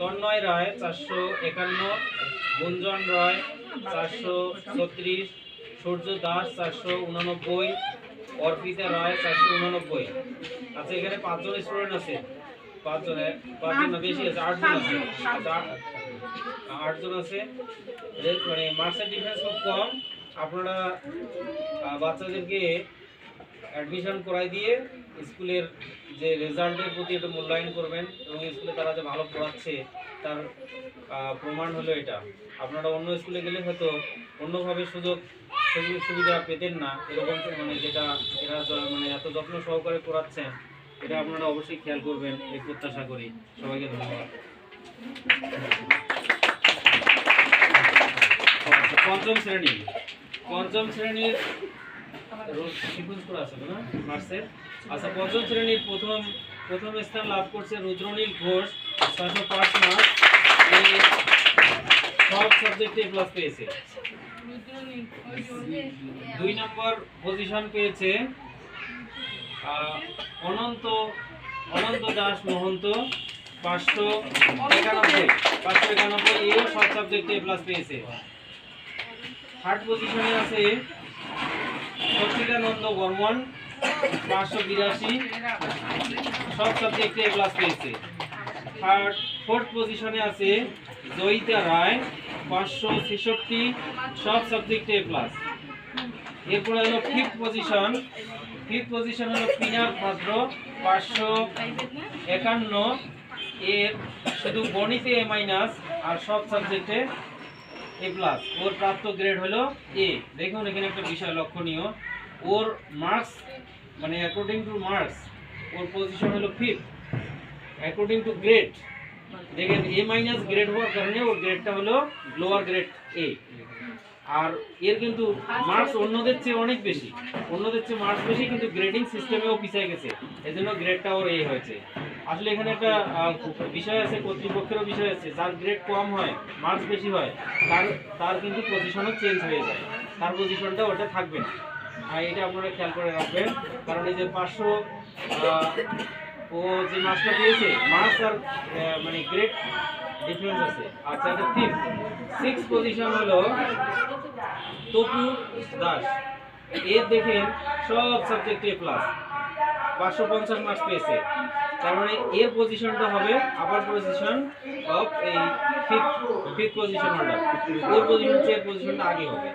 তন্ময় রায় 451, গুঞ্জন রায় 436, সূর্য দাস 489, অর্পিতা রায় 489। আচ্ছা, এখানে 5 জন স্টুডেন্ট আছে, 5 জন বেশি আছে, 8 জন আছে, 8 জন আছে। মানে মার্কসের ডিফারেন্স খুব কম। আপনারা বাচ্চাদেরকে অ্যাডমিশন করাই দিয়ে স্কুলের যে রেজাল্টের প্রতি একটু মূল্যায়ন করবেন, এবং স্কুলে তারা যে ভালো পড়াচ্ছে তার প্রমাণ হলো এটা। আপনারা অন্য স্কুলে গেলে হয়তো অন্যভাবে সুযোগ সুবিধা পেতেন না, এরকম মানে যেটা এরা মানে এত যত্ন সহকারে পড়াচ্ছেন, এটা আপনারা অবশ্যই খেয়াল করবেন, এই প্রত্যাশা করি। সবাইকে ধন্যবাদ। পঞ্চম শ্রেণীর সিকুয়েন্স করা আছে না মার্কসের। আচ্ছা, পঞ্চম শ্রেণীর প্রথম স্থান লাভ করছে রুদ্রনীল ঘোষ, 605 মার্ক। সব সাবজেক্টে প্লাস পেয়েছে। 2 নম্বর পজিশন পেয়েছে অনন্ত দাস মহন্ত, 591। এও সব সাবজেক্টে প্লাস পেয়েছে। থার্ড পজিশনে আছে সচিদানন্দ বর্মন, 582, সব সাবজেক্টে প্লাস পেয়েছে। ফোর্থ পজিশনে আছে জয়িতা রায়, 566, সব সাবজেক্টে প্লাস। এরপরে হলো ফিফথ পজিশন হলো পিনাক পাত্র, 551, এর শুধু গণিতে এ মাইনাস আর সব সাবজেক্টে এ প্লাস। ওর প্রাপ্ত গ্রেড হলো এ। দেখুন এখানে একটা বিষয় লক্ষণীয়, ওর মার্কস মানে according to marks or position হলো ফিফথ। অ্যাকর্ডিং টু গ্রেড দেখেন এ মাইনাস গ্রেড হওয়ার কারণে ওর গ্রেডটা হলো লোয়ার গ্রেড এ। আর এর কিন্তু মার্কস অন্যদের চেয়ে অনেক বেশি, মার্কস বেশি, কিন্তু গ্রেডিং সিস্টেমেও পিছিয়ে গেছে, এজন্য গ্রেডটা ওর এ হয়েছে। আসলে এখানে একটা বিষয় আছে, কর্তৃপক্ষেরও বিষয় আছে। যার গ্রেড কম হয়, মার্কস বেশি হয়, তার কিন্তু পজিশনও চেঞ্জ হয়ে যায়, তার পজিশনটা ওটা থাকবে না। আর এটা আপনারা খেয়াল করে রাখবেন, কারণ এই যে 500 ও যে মার্কসটা পেয়েছে, মার্কস আর মানে গ্রেড ডিফারেন্স আছে। আচ্ছা, এটা সিক্স পজিশন হলো তপু দাস। এর দেখেন সব সাবজেক্টে প্লাস, 550 মার্কস পেয়েছে। তার মানে এর পজিশনটা হবে আপার পজিশন অফ এই ফিফথ পজিশন অর্ডার। ওর পজিশনটা আগে হবে।